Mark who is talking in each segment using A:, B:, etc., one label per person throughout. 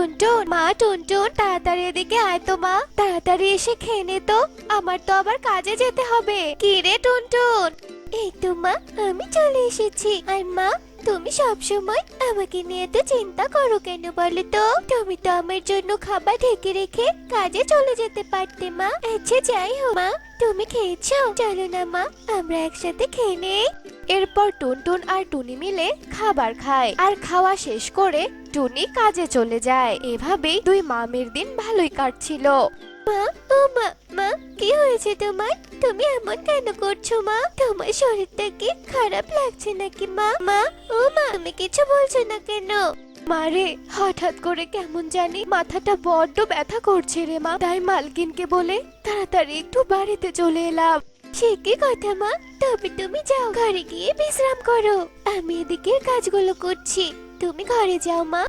A: টুনটুন, মা টুনটুন, তাড়াতাড়ি এদিকে আয় তো মা, তাড়াতাড়ি এসে খেয়ে নে তো, আমার তো আবার কাজে যেতে হবে। কি রে টুনটুন? এই তো মা, আমি চলে এসেছি। আর মা, তুমি সব সময় আমাকে নিয়ে তো চিন্তা করো কেন বলো তো? তুমি তো আমার জন্য খাবার ঢেকে রেখে কাজে চলে যেতে পারতে মা। আচ্ছা যাই হোক মা, তুমি খেয়েছো? চলো না মা, আমরা একসাথে খেয়ে নেই। এরপর টুনটুন আর টুনি মিলে খাবার খায়, আর খাওয়া শেষ করে টুনি কাজে চলে যায়। এভাবেই দুই মামের দিন ভালোই কাটছিল। মা, ও মা, মা কি হয়েছে তোমার? তুমি এমন কেন করছো মা? তোমার শরীরটা কি খারাপ লাগছে নাকি মা? মা, ও মা, তুমি কিছু বলছো না কেন? মারে, হঠাৎ করে কেমন জানি মাথাটা বড্ড ব্যথা করছে রে মা, তাই মালকিনকে বলে তাড়াতাড়ি একটু বাড়িতে চলে এলাম। সে কি কথা মা, তবে তুমি যাও, ঘরে গিয়ে বিশ্রাম করো, আমি এদিকে কাজগুলো করছি, তুমি ঘরে যাও মা।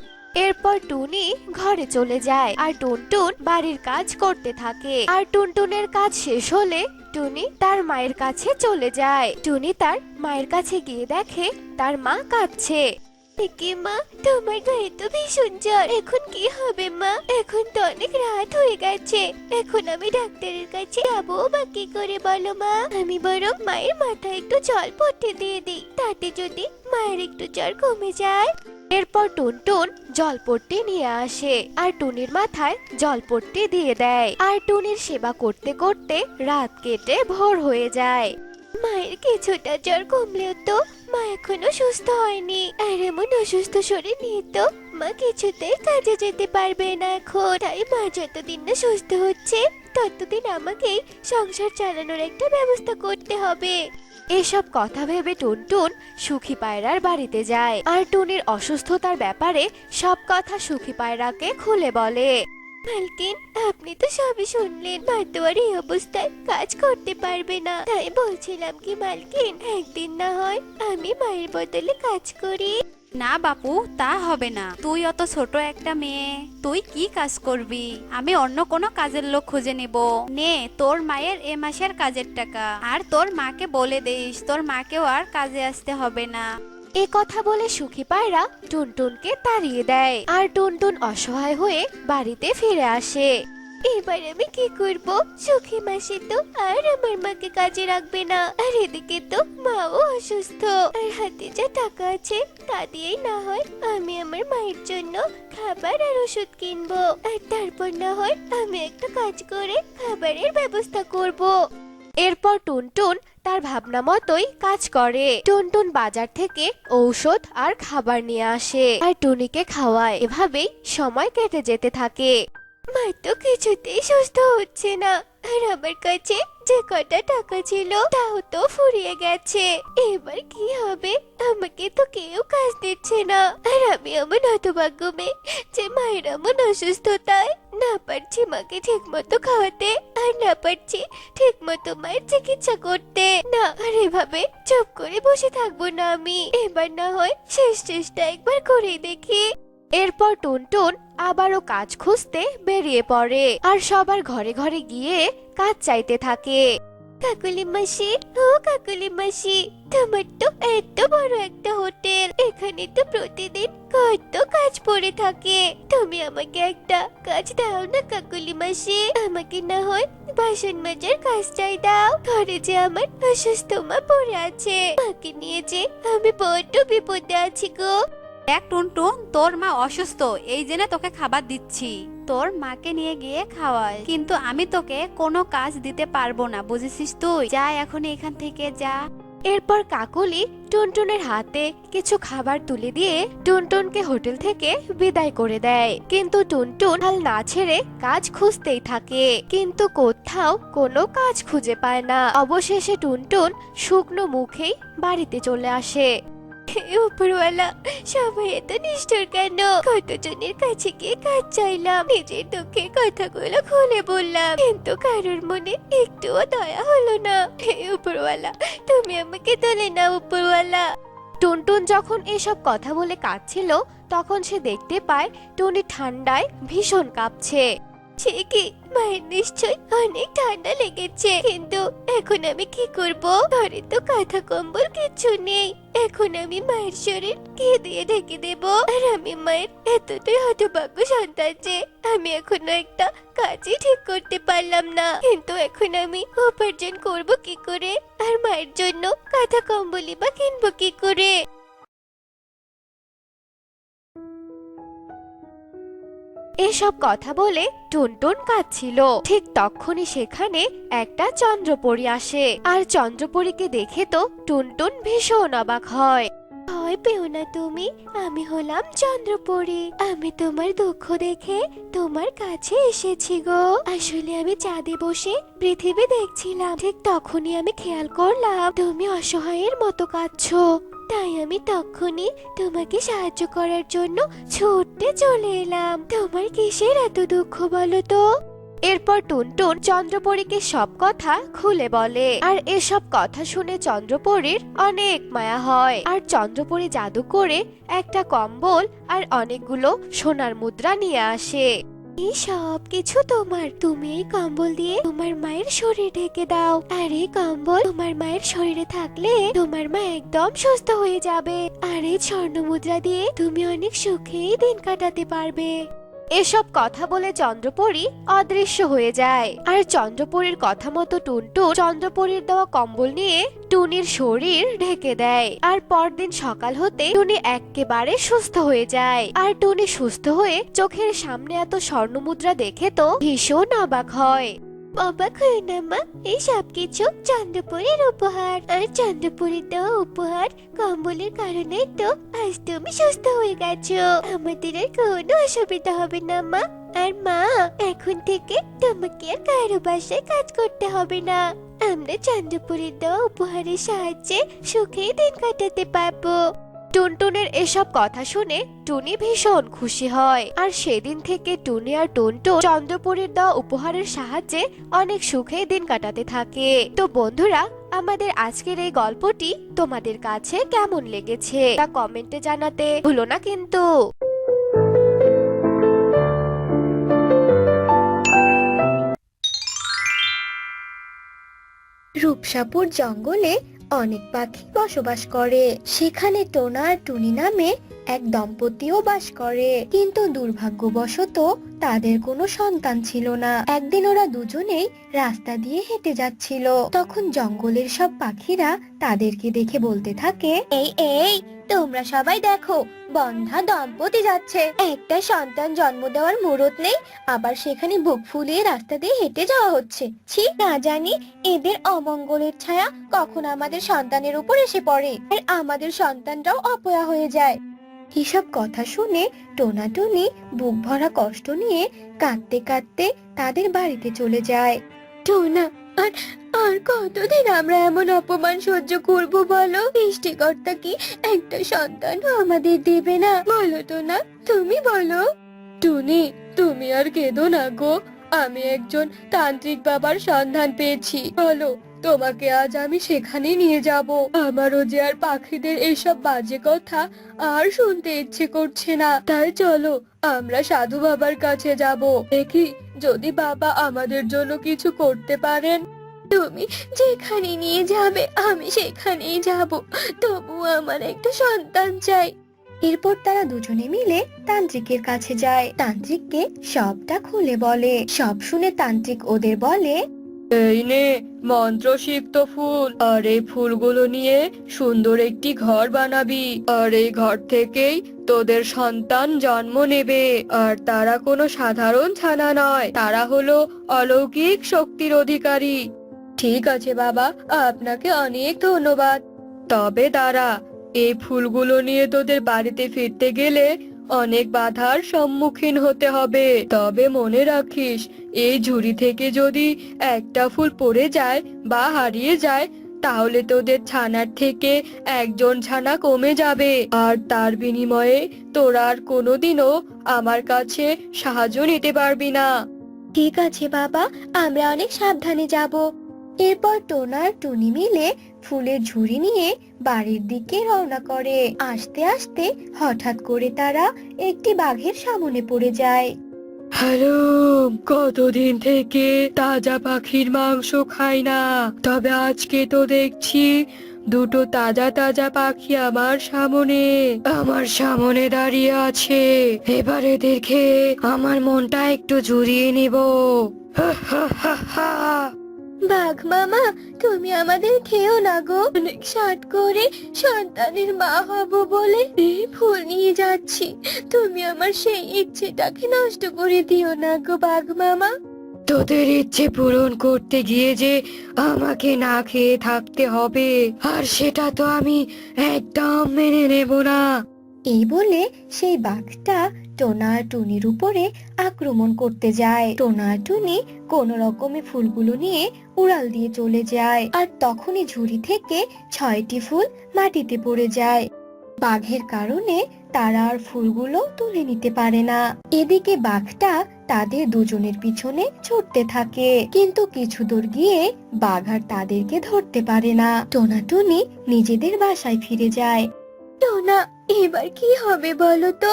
A: এরপর টুনি ঘরে চলে যায় আর টুনটুন বাড়ির কাজ করতে থাকে। আর টুনটুনের কাজ শেষ হলে টুনি তার মায়ের কাছে চলে যায়। টুনি তার মায়ের কাছে গিয়ে দেখে তার মা কাঁদছে। কি মা, তোমার গায়ে তো ভীষণ জ্বর, এখন কি হবে মা? এখন তো অনেক রাত হয়ে গেছে, এখন আমি ডাক্তারের কাছে যাবো বা কি করে বলো মা? আমি বরং মায়ের মাথায় একটু জল পড়তে দিয়ে দিই, তাতে যদি মায়ের একটু জ্বর কমে যায়। এরপর টুনটুন জলপট্টি নিয়ে আসে আর টুনির মাথায় জলপট্টি দিয়ে দেয়। আর টুনির সেবা করতে করতে রাত কেটে ভোর হয়ে যায়। মায়ের কিছুটা জ্বর কমলেও তো মা এখনো সুস্থ হয়নি, আর এমন অসুস্থ শরীর নিয়ে তো মা কিছুতেই কাজে যেতে পারবে না এখন। তাই মা যতদিন না সুস্থ হচ্ছে ততদিন আমাকেই সংসার চালানোর একটা ব্যবস্থা করতে হবে। এসব কথা ভেবে টুনটুন সুখী পায়রার বাড়িতে যায় আর টুনির অসুস্থতার ব্যাপারে সব কথা সুখী পায়রাকে খুলে বলে। মালকিন, আপনি তো সবই শুনলেন, মা তো আর এই অবস্থায় কাজ করতে পারবে না, তাই বলছিলাম কি মালকিন, একদিন না হয় আমি মায়ের বদলে কাজ করি।
B: না বাপু, তা হবে না। তুই অত ছোট একটা মেয়ে, তুই কি কাজ করবি? আমি অন্য কোনো কাজের লোক খুঁজে নেব। নে তোর মায়ের এ মাসের কাজের টাকা, আর তোর মাকে বলে দিস তোর মাকেও আর কাজে আসতে হবে না।
A: এ কথা বলে সুখী পায়রা টুনটুনকে তাড়িয়ে দেয় আর টুনটুন অসহায় হয়ে বাড়িতে ফিরে আসে। এবার আমি কি করব? সুখী মাসি তো আর আমার মাকে কাজে রাখবে না, আর এদিকে তো মাও অসুস্থ, আর হাতে যা টাকা আছে তা দিয়েই না হয় আমি আমার মায়ের জন্য খাবার আর ওষুধ কিনবো, আর তারপর না হয় আমি একটা কাজ করে খাবারের ব্যবস্থা করব। এরপর টুনটুন তার ভাবনা মতোই কাজ করে। টুনটুন বাজার থেকে ঔষধ আর খাবার নিয়ে আসে আর টুনিকে খাওয়ায়। এভাবেই সময় কেটে যেতে থাকে। মা তো কিছুতেই সুস্থ হচ্ছে না, আর আমার কাছে যে কটা টাকা ছিল তাও তো ফুরিয়ে গেছে। এবার কি হবে? আমাকে তো কেউ কাজ দিচ্ছে না, আর আমি এমন হতভাগ্য মেয়ে যে মায়ের এমন অসুস্থতায় না পারছি মাকে ঠিক মতো খাওয়াতে, আর না পারছি ঠিক মতো মায়ের চিকিৎসা করতে। না, আর এভাবে চুপ করে বসে থাকবো না আমি, এবার না হয় শেষ চেষ্টা একবার করে দেখি। এরপর টুনটুন আবারও কাজ খুঁজতে বেরিয়ে পড়ে আর সবার ঘরে ঘরে গিয়ে কাজ চাইতে থাকে। কাকুলি মাসি, ও কাকুলি মাসি, তোমার তো এত বড় একটা হোটেল, এখানে তো প্রতিদিন কত কাজ পড়ে থাকে, তুমি আমাকে একটা কাজ দাও না কাকুলি মাসি। আমাকে না হয় বাসন মাজার কাজ চাই দাও, ঘরে যে আমার অসুস্থ মা পড়ে আছে, মাকে নিয়ে যে আমি বড্ড বিপদে আছি গো।
B: দেখ টুনটুন, তোর মা অসুস্থ, এই জন্য তোকে খাবার দিচ্ছি, তোর মাকে নিয়ে গিয়ে খাওয়াই, কিন্তু আমি তোকে কোনো কাজ দিতে পারবো না, বুঝেছিস? তুই যা এখন এখান থেকে যা।
A: এরপর কাকলি টুনটুনের হাতে কিছু খাবার তুলে দিয়ে টুনটুনকে হোটেল থেকে বিদায় করে দেয়। কিন্তু টুনটুন হাল না ছেড়ে কাজ খুঁজতেই থাকে, কিন্তু কোথাও কোনো কাজ খুঁজে পায় না। অবশেষে টুনটুন শুকনো মুখেই বাড়িতে চলে আসে। উপরওয়ালা, সবাই এত নিষ্ঠুর কেন? কতজনের কাছে গিয়ে কাজ চাইলাম, নিজের দুঃখের কথাগুলো খুলে বললাম, কিন্তু কারোর মনে একটুও দয়া হলো না। হে উপরওয়ালা, তুমি আমাকে তোলে না উপরওয়ালা। টুনটুন যখন এসব কথা বলে কাঁদছিল তখন সে দেখতে পায় টুনি ঠান্ডায় ভীষণ কাঁপছে। ঠিকই, মায়ের নিশ্চয় অনেক ঠান্ডা লেগেছে, কিন্তু এখন আমি কি করব? ঘরে তো কাঁথা কম্বল কিচ্ছু নেই। এখন আমি মায়ের শরীর কি দিয়ে ঢেকে দেব? আর আমি মায়ের এতটাই হতভাগ্য সন্তান যে আমি এখনো একটা কাজই ঠিক করতে পারলাম না। কিন্তু এখন আমি উপার্জন করব কি করে? আর মায়ের জন্য কাঁথা কম্বলই বা কিনবো কি করে? এসব কথা বলে টুনটুন কাঁদছিল। ঠিক তখনই সেখানে একটা চন্দ্রপরী আসে, আর চন্দ্রপরীকে দেখে তো টুনটুন ভীষণ অবাক হয়। ভয় পেও না তুমি, আমি হলাম চন্দ্রপরী। আমি তোমার দুঃখ দেখে তোমার কাছে এসেছি গো। আসলে আমি চাঁদে বসে পৃথিবী দেখছিলাম, ঠিক তখনই আমি খেয়াল করলাম তুমি অসহায়ের মতো কাঁদছো। তাই আমি তখনই তোমাকে সাহায্য করার জন্য ছুটতে চলে এলাম। তোমার কিসের এত দুঃখ বলো তো? এরপর টুনটুন চন্দ্রপরীকে সব কথা খুলে বলে, আর এসব কথা শুনে চন্দ্রপরীর অনেক মায়া হয়। আর চন্দ্রপরী জাদু করে একটা কম্বল আর অনেকগুলো সোনার মুদ্রা নিয়ে আসে। এই সব কিছু তোমার, তুমি এই কম্বল দিয়ে তোমার মায়ের শরীর ঢেকে দাও। আর এই কম্বল তোমার মায়ের শরীরে থাকলে তোমার মা একদম সুস্থ হয়ে যাবে। আর এই স্বর্ণ মুদ্রা দিয়ে তুমি অনেক সুখেই দিন কাটাতে পারবে। এসব কথা বলে চন্দ্রপরী অদৃশ্য হয়ে যায়। আর চন্দ্রপরীর কথা মতো টুনটুন চন্দ্রপরীর দেওয়া কম্বল নিয়ে টুনির শরীর ঢেকে দেয়। আর পরদিন সকাল হতে টুনি একেবারে সুস্থ হয়ে যায়। আর টুনি সুস্থ হয়ে চোখের সামনে এত স্বর্ণমুদ্রা দেখে তো ভীষণ অবাক হয়। অবাক হয়ে না মা, এই সব কিছু চন্দ্রপুরীর উপহার। আর চন্দ্রপুরীর দেওয়া উপহার কম্বলের কারণে তো আজ তুমি সুস্থ হয়ে গেছো। আমাদের আর কোনো অসুবিধা হবে না মা। আর মা, এখন থেকে তোমাকে আর কারো বাসায় কাজ করতে হবে না। আমরা চন্দ্রপুরীর দেওয়া উপহারের সাহায্যে সুখে দিন কাটাতে পারবো। টুনটুনের এসব কথা শুনে টুনি ভীষণ খুশি হয়। আর সেদিন থেকে টুনি আর টুনটুন চন্দ্রপুরীর দেওয়া উপহারের সাহায্যে অনেক সুখে দিন কাটাতে থাকে। তো বন্ধুরা, আমাদের আজকের এই গল্পটি তোমাদের কাছে কেমন লেগেছে তা কমেন্টে জানাতে ভুলো না কিন্তু।
C: রূপসাপুর জঙ্গলে অনেক পাখি বসবাস করে। সেখানে টোনা আর টুনি নামে এক দম্পতিও বাস করে, কিন্তু দুর্ভাগ্যবশত তাদের কোনো সন্তান ছিল না। একদিন ওরা দুজনেই রাস্তা দিয়ে হেঁটে যাচ্ছিল, তখন জঙ্গলের সব পাখিরা তাদেরকে দেখে বলতে থাকে, এই এই তোমরা সবাই দেখো, বন্ধা দম্পতি যাচ্ছে। একটা সন্তান জন্ম দেওয়ার মুহূর্ত নেই, আবার সেখানে বুক ফুলিয়ে রাস্তা দিয়ে হেঁটে যাওয়া হচ্ছে। ছি, না জানি এদের অমঙ্গলের ছায়া কখন আমাদের সন্তানের উপর এসে পড়ে, আর আমাদের সন্তানটাও অপয়া হয়ে যায়। এসব কথা শুনে টোনা টুনি বুক ভরা কষ্ট নিয়ে কাঁদতে কাঁদতে তাদের বাড়িতে চলে যায়। টোনা, আর আর কতদিন আমরা এমন অপমান সহ্য করব বলো? সৃষ্টিকর্তা কি একটা সন্তানও আমাদের দেবে না? বলো টোনা, তুমি বলো। টুনি, তুমি আর কেঁদো না গো, আমি একজন তান্ত্রিক বাবার সন্ধান পেয়েছি। বলো, তোমাকে আজ আমি সেখানে নিয়ে যাব। আমারও যে আর পাখিদের এইসব বাজে কথা আর শুনতে ইচ্ছে করছে না, তাই চলো আমরা সাধু বাবার কাছে যাব। দেখি যদি বাবা আমাদের জন্য কিছু করতে পারেন। তুমি যেখানে নিয়ে যাবে আমি সেখানেই যাব, তবু আমার একটা সন্তান চাই। এরপর তারা দুজনে মিলে তান্ত্রিকের কাছে যায়। তান্ত্রিককে সবটা খুলে বলে। সব শুনে তান্ত্রিক ওদের বলে, এই নে মন্ত্রসিক্ত ফুল, আর এই ফুলগুলো নিয়ে সুন্দর একটি ঘর বানাবি। আর এই ঘর থেকেই তোদের সন্তান জন্ম নেবে। আর তারা কোনো সাধারণ ছানা নয়, তারা হলো অলৌকিক শক্তির অধিকারী। ঠিক আছে বাবা, আপনাকে অনেক ধন্যবাদ। তবে দাঁড়া, এই ফুলগুলো নিয়ে তোদের বাড়িতে ফিরতে গেলে অনেক বাধার সম্মুখীন হতে হবে। তবে মনে রাখিস, এই ঝুড়ি থেকে যদি একটা ফুল পড়ে যায় বা হারিয়ে যায়, তাহলে তোদের ছানার থেকে একজন ছানা কমে যাবে। আর তার বিনিময়ে তোরা আর কোনোদিনও আমার কাছে সাহায্য নিতে পারবি না। ঠিক আছে বাবা, আমরা অনেক সাবধানে যাব। এরপর টোনা আর টুনি মিলে ফুলের ঝুড়ি নিয়ে বাড়ির দিকে রওনা করে। আস্তে আস্তে হঠাৎ করে তারা একটি বাঘের সামনে পড়ে যায়।
D: হ্যালো, কতদিন থেকে তাজা পাখির মাংস খাই না, তবে আজকে তো দেখছি দুটো তাজা তাজা পাখি আমার সামনে দাঁড়িয়ে আছে। এবার এদেরকে আমার মনটা একটু জুড়িয়ে নিব। হা হা হা হা।
C: বাঘ মামা, তুমি আমাদের খেও না গো। অনেক সাট করে সন্তানের মা হব বলে এই ফুল নিয়ে যাচ্ছি। তুমি আমার সেই ইচ্ছেটাকে নষ্ট করে দিও না গো বাঘ মামা।
D: তোদের ইচ্ছে পূরণ করতে গিয়ে যে আমাকে না খেয়ে থাকতে হবে, আর সেটা তো আমি একদম মেনে নেব না।
C: এই বলে সেই বাঘটা টোনা আর টুনির উপরে আক্রমণ করতে যায়। টোনা আর টুনি কোন রকমে ফুলগুলো নিয়ে উড়াল দিয়ে চলে যায়, আর তখনই ঝুড়ি থেকে 6টি ফুল মাটিতে পড়ে যায়। বাঘের কারণে তারা আর ফুলগুলো তুলে নিতে পারে না। এদিকে বাঘটা তাদের দুজনের পিছনে ছুটতে থাকে, কিন্তু কিছু দূর গিয়ে বাঘ আর তাদেরকে ধরতে পারে না। টোনা টুনি নিজেদের বাসায় ফিরে যায়। টোনা, এবার কি হবে বলো তো?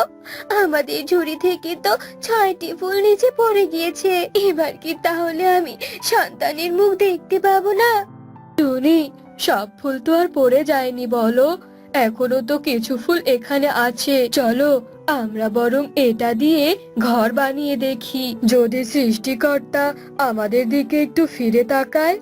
C: আমাদের ঝুড়ি থেকে তো 6টি ফুল নিচে পড়ে গিয়েছে। এবার কি তাহলে আমি সন্তানের মুখ দেখতে পাবো না?
D: টুনি, সব ফুল তো আর পড়ে যায়নি বলো, এখনো তো কিছু ফুল এখানে আছে। চলো আমরা বরং এটা দিয়ে ঘর বানিয়ে দেখি, যদি সৃষ্টিকর্তা আমাদের দিকে একটু ফিরে তাকায়।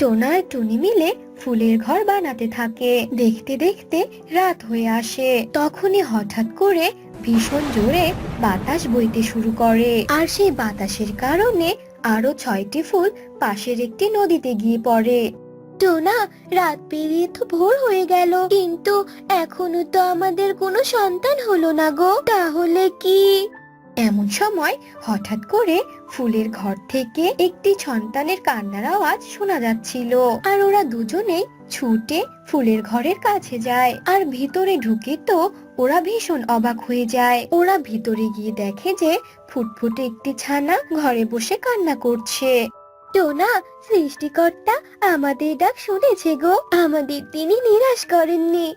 C: টোনা আর টুনি মিলে ফুলের ঘর বানাতে থাকে। দেখতে দেখতে রাত হয়ে আসে। তখনই হঠাৎ করে ভীষণ জোরে বাতাস বইতে শুরু করে, আর সেই বাতাসের কারণে আরো 6টি ফুল পাশের একটি নদীতে গিয়ে পড়ে। টোনা, রাত পেরিয়ে তো ভোর হয়ে গেল, কিন্তু এখনো তো আমাদের কোনো সন্তান হলো না গো। তাহলে কি? এমন সময় হঠাৎ করে ফুলের ঘর থেকে একটি সন্তানের কান্নার আওয়াজ শোনা যাচ্ছিল, আর ওরা দুজনেই ছুটে ফুলের ঘরের কাছে যায়। আর ভিতরে ঢুকে তো ওরা ভীষণ অবাক হয়ে যায়। ওরা ভিতরে গিয়ে দেখে যে ফুটফুটে একটি ছানা ঘরে বসে কান্না করছে। টোনা, সৃষ্টিকর্তা আমাদের ডাক শুনেছে গো, আমাদের তিনি নিরাশ করেননি।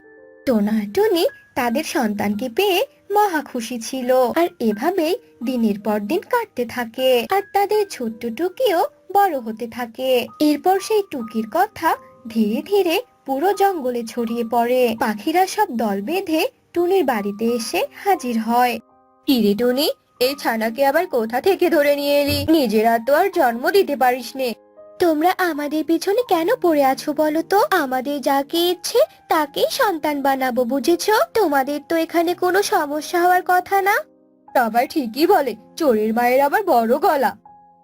C: টোনা আর টুনি তাদের সন্তানকে পেয়ে মহা খুশি ছিল, আর এভাবেই দিনের পর দিন কাটতে থাকে, আর তাদের ছোট্ট টুকিও বড় হতে থাকে। এরপর সেই টুকির কথা ধীরে ধীরে পুরো জঙ্গলে ছড়িয়ে পড়ে। পাখিরা সব দল বেঁধে টুনির বাড়িতে এসে হাজির হয়। কিরে টুনি, এই ছানাকে আবার কোথা থেকে ধরে নিয়ে এলি? নিজেরা তো আর জন্ম দিতে পারিস নে। তোমরা আমাদের পিছনে কেন পড়ে আছো বলো তো? আমাদের যাকে ইচ্ছে তাকেই সন্তান বানাবো, বুঝেছো? তোমাদের তো এখানে কোনো সমস্যা হওয়ার কথা না।
D: সবাই ঠিকই বলে, চোরের মায়ের আবার বড় গলা।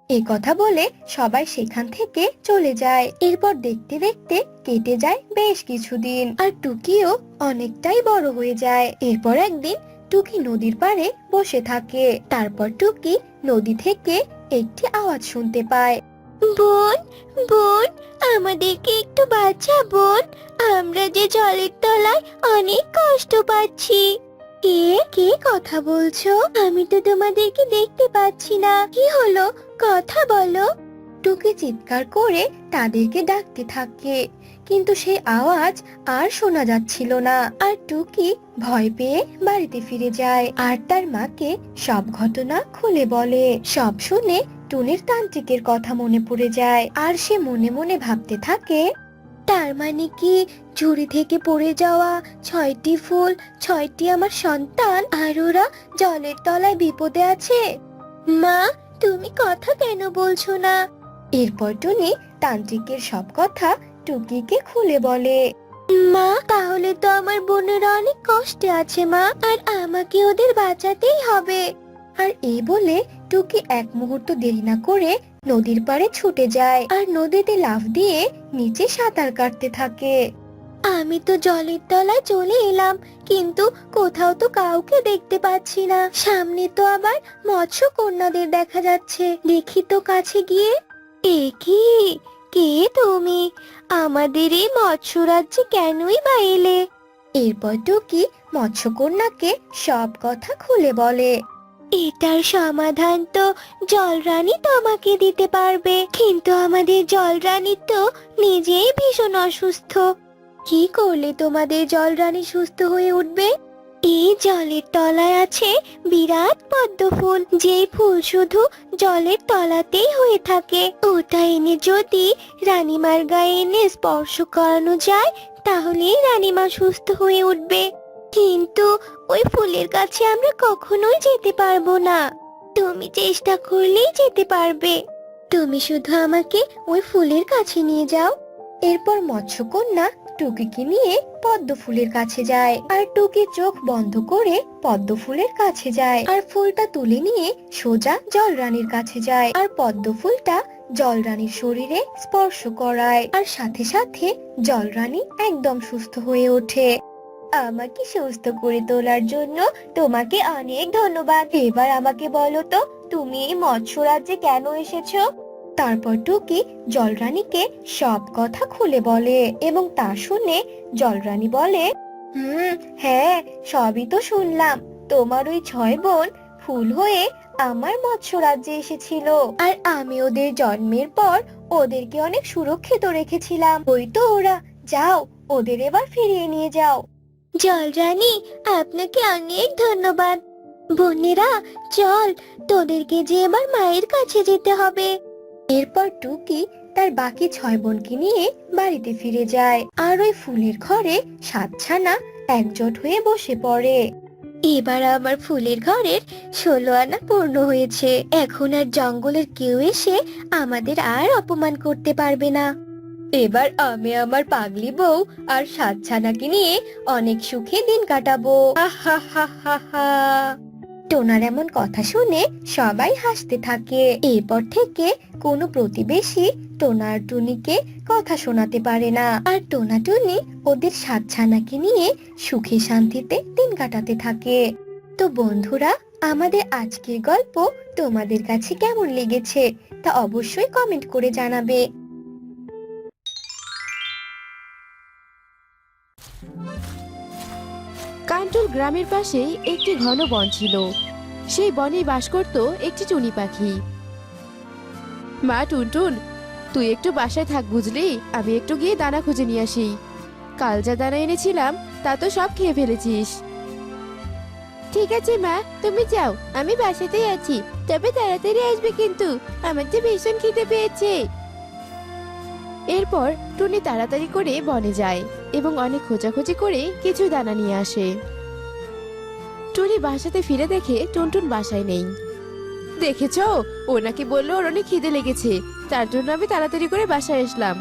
C: এই কথা বলে সবাই সেখান থেকে চলে যায়। এরপর দেখতে দেখতে কেটে যায় বেশ কিছুদিন, আর টুকিও অনেকটাই বড় হয়ে যায়। এরপর একদিন টুকি নদীর পাড়ে বসে থাকে। তারপর টুকি নদী থেকে একটি আওয়াজ শুনতে পায়। বোন, বোন, আমাদেরকে একটু বাঁচা বোন, আমরা যে জলের তলায় অনেক কষ্ট পাচ্ছি। কে কে কথা বলছো? আমি তো তোমাদেরকে দেখতে পাচ্ছি না। কি হলো? কথা বলো। টুকি চিৎকার করে তাদেরকে ডাকতে থাকে, কিন্তু সেই আওয়াজ আর শোনা যাচ্ছিল না। আর টুকি ভয় পেয়ে বাড়িতে ফিরে যায়, আর তার মাকে সব ঘটনা খুলে বলে। সব শুনে টুনির তান্ত্রিকের কথা মনে পড়ে যায়, আর সে মনে মনে ভাবতে থাকে, তার মানে কি ঝুড়ি থেকে পড়ে যাওয়া 6টি ফুল 6টি আমার সন্তান, আর ওরা জলের তলায় বিপদে আছে? মা, তুমি কথা কেন বলছো না? এরপর টুনি তান্ত্রিকের সব কথা টুকিকে খুলে বলে। মা, তাহলে তো আমার বোনেরা অনেক কষ্টে আছে মা, আর আমাকে ওদের বাঁচাতেই হবে। আর এই বলে টুকি এক মুহূর্ত দেরি না করে নদীর পাড়ে ছুটে যায়, আর নদীতে লাফ দিয়ে নিচে সাঁতার কাটতে থাকে। আমি তো জলের তলায় চলে এলাম, কিন্তু কোথাও তো কাউকে দেখতে পাচ্ছি না। সামনে তো আবার মৎস্য কন্যাদের দেখা যাচ্ছে, দেখি তো কাছে গিয়ে। এ কি? কে তুমি? আমাদের এই মৎস্য রাজ্যে কেনই বা এলে? এরপর টুকি মৎস্যকন্যাকে সব কথা খুলে বলে। এটার সমাধান তো জলরানী তোমাকে দিতে পারবে, কিন্তু আমাদের জলরানী তো নিজেই ভীষণ অসুস্থ। কি করলে তোমাদের জলরানী সুস্থ হয়ে উঠবে? এই জলের তলায় আছে বিরাট পদ্ম ফুল, যেই ফুল শুধু জলের তলাতেই হয়ে থাকে। ওটা এনে যদি রানীমার গায়ে এনে স্পর্শ করানো যায় তাহলেই রানীমা সুস্থ হয়ে উঠবে। কিন্তু ওই ফুলের কাছে আমরা কখনোই যেতে পারবো না। তুমি চেষ্টা করলেই যেতে পারবে। তুমি শুধু আমাকে ওই ফুলের কাছে নিয়ে যাও। এরপর মৎস্যকন্যা টুকিকে নিয়ে পদ্ম ফুলের কাছে যায়, আর টুকি চোখ বন্ধ করে পদ্ম ফুলের কাছে যায় আর ফুলটা তুলে নিয়ে সোজা জলরানীর কাছে যায়, আর পদ্ম ফুলটা জলরানীর শরীরে স্পর্শ করায়, আর সাথে সাথে জলরানী একদম সুস্থ হয়ে ওঠে। আমাকে সুস্থ করে তোলার জন্য তোমাকে অনেক ধন্যবাদ। এবার আমাকে বলো তো, তুমি এই মৎস্য রাজ্যে কেন এসেছো? তারপর টুকি জলরানীকে সব কথা খুলে বলে, এবং তা শুনে জলরানী বলে, হ্যাঁ, সবই তো শুনলাম। তোমার ওই 6 বোন ফুল হয়ে আমার মৎস্য রাজ্যে এসেছিল, আর আমি ওদের জন্মের পর ওদেরকে অনেক সুরক্ষিত রেখেছিলাম। ওই তো ওরা, যাও ওদের এবার ফিরিয়ে নিয়ে যাও। জলরানী, আপনাকে অনেক ধন্যবাদ। বোনেরা, চল, তোদেরকে যে এবার মায়ের কাছে যেতে হবে। এরপর টুকি তার বাকি 6 বোনকে নিয়ে বাড়িতে ফিরে যায়, আর ওই ফুলের ঘরে 7 ছানা একজোট হয়ে বসে পড়ে। এবার আমার ফুলের ঘরের 16 আনা পূর্ণ হয়েছে। এখন আর জঙ্গলের কেউ এসে আমাদের আর অপমান করতে পারবে না। এবার আমি আমার পাগলি বউ আর 7 ছানাকে নিয়ে অনেক সুখে দিন কাটাবো। আহাহাহাহা। টোনার এমন কথা শুনে সবাই হাসতে থাকে। এরপর থেকে কোনো প্রতিবেশী টোনা আর টুনিকে কথা শোনাতে পারে না, আর টোনা টুনি ওদের 7 ছানাকে নিয়ে সুখে শান্তিতে দিন কাটাতে থাকে। তো বন্ধুরা, আমাদের আজকের গল্প তোমাদের কাছে কেমন লেগেছে তা অবশ্যই কমেন্ট করে জানাবে।
E: কান্টুল গ্রামের পাশেই একটি ঘন বন ছিল। সেই বনে বাস করত একটি টুনি পাখি। মা টুনটুন, তুই একটু বাসায় থাক বুঝলি, আমি একটু গিয়ে দানা খুঁজে নিয়ে আসি। কাল যা দানা এনেছিলাম তা তো সব খেয়ে ফেলেছিস। ঠিক আছে মা, তুমি যাও, আমি বাসাতেই আছি। তবে তাড়াতাড়ি আসবে কিন্তু, আমার যে ভীষণ খিদে পেয়েছে। এরপর টুনি তাড়াতাড়ি করে বনে যায় এবং অনেক খোঁজাখুঁজি করে কিছু দানা নিয়ে আসে। টুনি বাসাতে ফিরে দেখে টুনটুন বাসায় নেই। দেখেছো, ও নাকি বললো ওর অনেক খিদে লেগেছে, তার জন্য আমি তাড়াতাড়ি করে বাসায় আসলাম।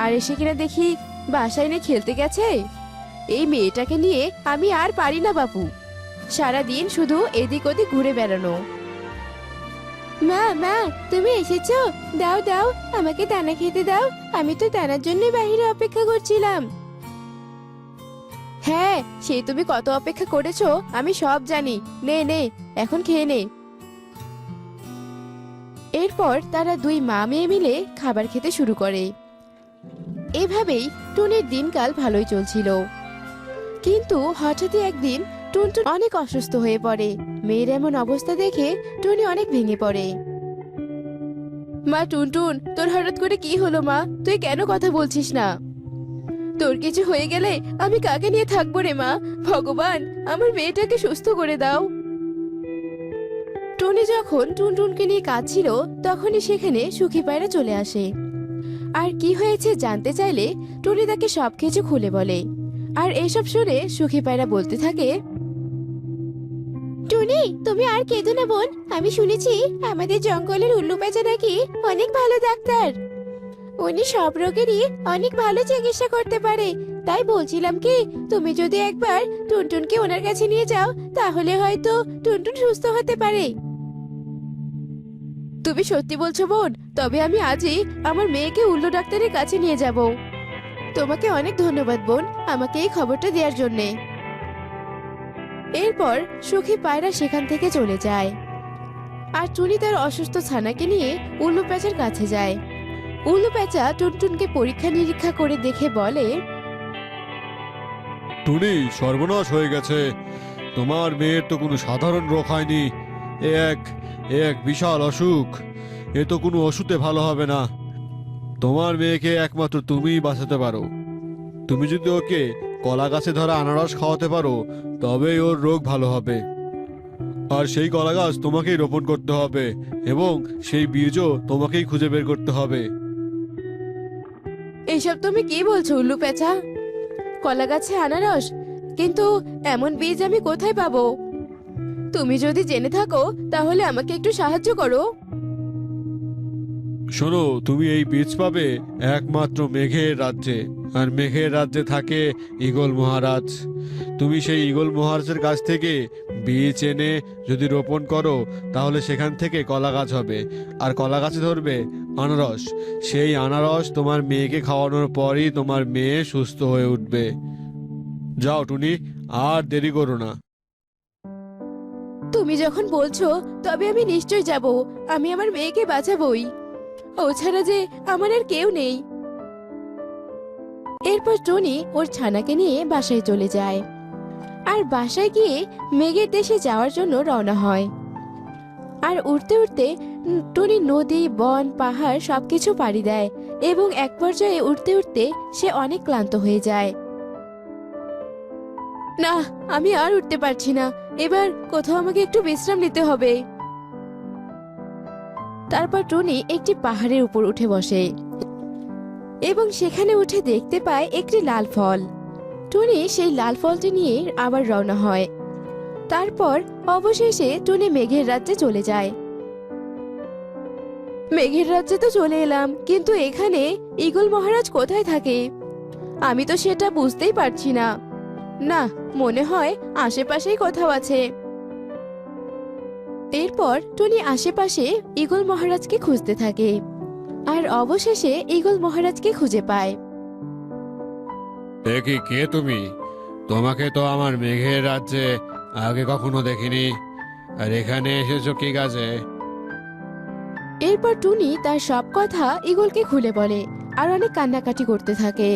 E: আর এসে কিনা দেখি বাসায় নিয়ে খেলতে গেছে। এই মেয়েটাকে নিয়ে আমি আর পারি না বাপু, সারাদিন শুধু এদিক ওদিক ঘুরে বেড়ানো। মা মা, তুমি এসেছো? দাও দাও, আমাকে দানা খেতে দাও, আমি তো দানার জন্য বাইরে অপেক্ষা করছিলাম। হ্যাঁ, সেই তুমি কত অপেক্ষা করেছো আমি সব জানি। নে নে, এখন খেয়ে নে। এরপর তারা দুই মা মেয়ে মিলে খাবার খেতে শুরু করে। এভাবেই টুনির দিনকাল ভালোই চলছিল, কিন্তু হঠাৎই একদিন টুনটুন অনেক অসুস্থ হয়ে পড়ে। মেয়ের এমন অবস্থা দেখে টুনি অনেক ভেঙে পড়ে। মা টুনটুন, তোর হঠাৎ করে কি হলো মা? তুই কেন কথা বলছিস না? তোর কিছু হয়ে গেলে আমি কাকে নিয়ে থাকবো রে মা? ভগবান, আমার মেয়েটাকে সুস্থ করে দাও। টুনি যখন টুনটুনকে নিয়ে কাঁদছিল তখনই সেখানে সুখী পায়রা চলে আসে। আর কি হয়েছে জানতে চাইলে টুনি তাকে সবকিছু খুলে বলে। আর এসব শুনে সুখী পায়রা বলতে থাকে, টুনি, তুমি আর কেঁদো না বোন। আমি শুনেছি আমাদের জঙ্গলের উল্লু পেঁচা নাকি অনেক ভালো ডাক্তার। উনি সব রোগেরই অনেক ভালো চিকিৎসা করতে পারে। তাই বলছিলাম কি, তুমি যদি একবার টুনটুনকে ওনার কাছে নিয়ে যাও তাহলে হয়তো টুনটুন সুস্থ হতে পারে। তুমি সত্যি বলছো বোন? তবে আমি আজই আমার মেয়েকে উল্লু ডাক্তারের কাছে নিয়ে যাব। তোমাকে অনেক ধন্যবাদ বোন, আমাকে এই খবরটা দেওয়ার জন্যে। এরপর সুখী পায়রা সেখান থেকে চলে যায়, আর টুনি তার অসুস্থ ছানাকে নিয়ে উল্লু প্যাঁচার কাছে যায়। উল্লু প্যাঁচা টুনটুনকে পরীক্ষা নিরীক্ষা করে দেখে বলে,
F: টুনি, সর্বনাশ হয়ে গেছে। তোমার মেয়ের তো কোনো সাধারণ রোগ হয়নি, এ এক বিশাল অসুখ। এ তো কোনো ওষুধে ভালো হবে না। তোমার মেয়েকে একমাত্র তুমিই বাঁচাতে পারো। তুমি যদি ওকে কলা গাছে ধরা আনারস খাওয়াতে পারো, তবেই ওর রোগ ভালো হবে। আর সেই কলা গাছ তোমাকেই রোপণ করতে হবে এবং সেই বীজও তোমাকেই খুঁজে বের করতে হবে।
E: এইসব তুমি কি বলছো উল্লু পেঁচা? কলা গাছে আনারস, কিন্তু এমন বীজ আমি কোথায় পাবো? তুমি যদি জেনে থাকো তাহলে আমাকে একটু সাহায্য করো।
F: শোনো, তুমি এই বীজ পাবে একমাত্র মেঘের রাজ্যে, আর মেঘের রাজ্যে থাকে ঈগল মহারাজ। তুমি সেই ঈগল মহারাজের কাছ থেকে বীজ এনে যদি রোপণ করো, তাহলে সেখান থেকে কলা গাছ হবে, আর কলা গাছে ধরবে আনারস। সেই আনারস তোমার মেয়েকে খাওয়ানোর পরই তোমার মেয়ে সুস্থ হয়ে উঠবে। যাও টুনি, আর দেরি করো না।
E: তুমি যখন বলছো তবে আমি নিশ্চয় যাব। আমি আমার মেয়েকে বাঁচাবই, ও ছাড়া যে আমার আর কেউ নেই। এরপর টনি ওর ছানাকে নিয়ে বাসায় চলে যায়, আর বাসায় গিয়ে মেঘের দেশে যাওয়ার জন্য রওনা হয়। আর উঠতে উঠতে টনি নদী, বন, পাহাড় সবকিছু পাড়ি দেয় এবং এক পর্যায়ে উঠতে উঠতে সে অনেক ক্লান্ত হয়ে যায়। না, আমি আর উঠতে পারছি না, এবার কোথাও আমাকে একটু বিশ্রাম নিতে হবে। তারপর টনি একটি পাহাড়ের উপর উঠে বসে এবং সেখানে উঠে দেখতে পায় একটি লাল ফল। টনি সেই লাল ফলটি নিয়ে আবার রওনা হয়। তারপর অবশেষে টনি মেঘের রাজ্যে চলে যায়। মেঘের রাজ্যে তো চলে এলাম, কিন্তু এখানে ঈগল মহারাজ কোথায় থাকে আমি তো সেটা বুঝতেই পারছি না। না, মনে হয় আশেপাশেই কোথাও আছে। এরপর টনি আশেপাশে ঈগল মহারাজকে খুঁজতে থাকে, আর অবশেষে ঈগল মহারাজকে খুঁজে পায়।
F: এ কি, কে তুমি? তোমাকে তো আমার মেঘের রাজ্যে আগে কখনো দেখিনি, আর এখানে এসেছো কি কাজে?
E: এরপর টুনি তার সব কথা ঈগলকে খুলে বলে আর অনেক কান্নাকাটি করতে থাকে।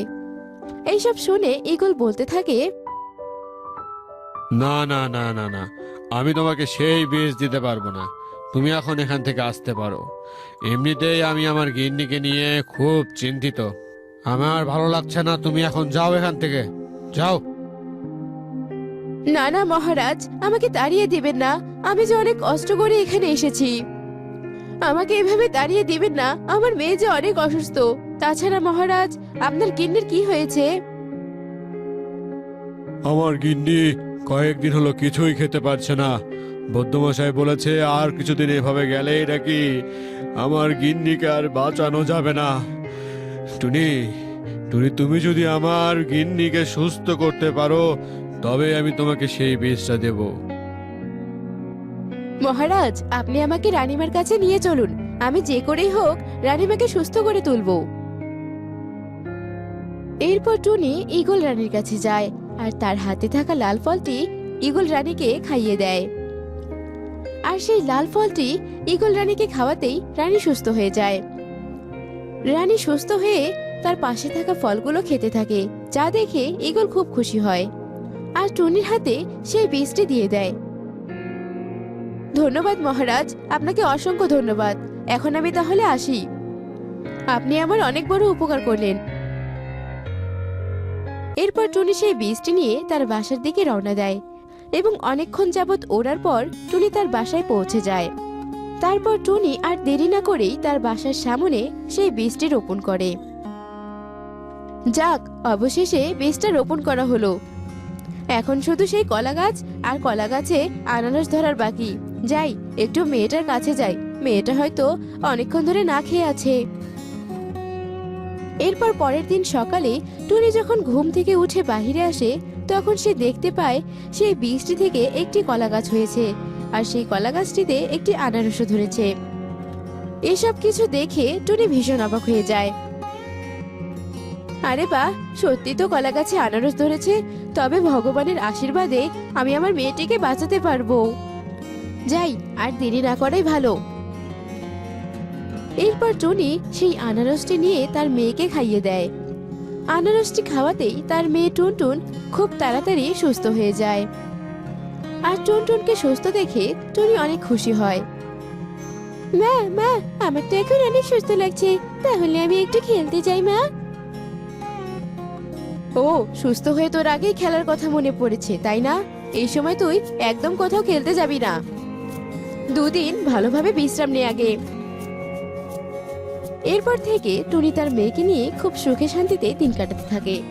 E: এইসব শুনে ঈগল বলতে থাকে,
F: না না না না না, আমি তোমাকে সেই বীজ দিতে পারবো না। তুমি এখন এখান থেকে আসতে পারো। এমনিতেই আমি আমার গিন্নিকে নিয়ে খুব চিন্তিত। আমার ভালো লাগছে না, তুমি এখন যাও এখান থেকে, যাও।
E: না না মহারাজ, আমাকে তাড়িয়ে দিবেন না, আমি যে অনেক কষ্ট করে এখানে এসেছি। আমাকে এভাবে তাড়িয়ে দিবেন না, আমার মেয়ে যে অনেক অসুস্থ। তাছাড়া মহারাজ, আপনার গিন্নির কি হয়েছে?
F: আমার গিন্নি কয়েকদিন হলো কিছুই খেতে পারছে না। বৌদ্ধমশাই বলেছে আর কিছুদিন এভাবে গেলেই নাকি আমার গিন্নিকে আর বাঁচানো যাবে না। টুনি, টুনি, তুমি যদি আমার গিন্নিকে সুস্থ করতে পারো, তবে আমি তোমাকে সেই বীজটা দেব।
E: মহারাজ, আপনি আমাকে রানীমার কাছে নিয়ে চলুন, আমি যে করেই হোক রানীমাকে সুস্থ করে তুলব। এরপর টুনি ঈগল রানীর কাছে যায় আর তার হাতে থাকা লাল ফলটি ঈগল রানীকে খাইয়ে দেয়। আর সেই লাল ফলটি ঈগল রানীকে খাওয়াতেই রানী সুস্থ হয়ে যায়। রানী সুস্থ হয়ে তার পাশে থাকা ফলগুলো খেতে থাকে, যা দেখে ঈগল খুব খুশি হয় আর টুনির হাতে সেই বীজটি দিয়ে দেয়। ধন্যবাদ মহারাজ, আপনাকে অসংখ্য ধন্যবাদ। এখন আমি তাহলে আসি, আপনি আমার অনেক বড় উপকার করলেন। এরপর টুনি সেই বীজটি নিয়ে তার বাসার দিকে রওনা দেয় এবং অনেকক্ষণ যাবৎ ওড়ার পর টুনি তার বাসায় পৌঁছে যায়। তারপর টুনি আর দেরি না করেই তার বাসার সামনে সেই বীজটি রোপণ করে। যাক, অবশেষে বীজটা রোপণ করা হলো। এখন শুধু সেই কলা গাছ আর কলা গাছে আনারস ধরার বাকি। যাই, একটু মেয়েটার কাছে যাই, মেয়েটা হয়তো অনেকক্ষণ ধরে না খেয়ে আছে। এরপর পরের দিন সকালে টুনি যখন ঘুম থেকে উঠে বাহিরে আসে, তখন সে দেখতে পায় সেই বীজটি থেকে একটি কলা গাছ হয়েছে, আর সেই কলা গাছটিতে একটি আনারসও ধরেছে। এসব কিছু দেখে টুনি ভীষণ অবাক হয়ে যায়। আরে বাহ, সত্যি তো কলা গাছে আনারস ধরেছে, তবে ভগবানের আশীর্বাদে আমি আমার মেয়েটিকে বাঁচাতে পারবো। যাই, আর দেরি না করাই ভালো। এরপর টুনি সেই আনারসটি নিয়ে তার মেয়েকে খাইয়ে দেয়। আনারসটি খাওয়াতেই তার মেয়ে টুনটুন খুব তাড়াতাড়ি সুস্থ হয়ে যায়। আর টুনটুনকে সুস্থ দেখে টুনি অনেক খুশি হয়। মা মা, আমার তো এখন অনেক সুস্থ লাগছে, তাহলে আমি একটু খেলতে যাই মা। ও সুস্থ হয়ে তোর আগেই খেলার কথা মনে পড়েছে তাই না? এই সময় তুই একদম কোথাও খেলতে যাবি না। দুদিন ভালোভাবে বিশ্রাম নে আগে। এরপর থেকে টুনি তার মেয়েকে নিয়ে খুব সুখে শান্তিতে দিন কাটাতে থাকে।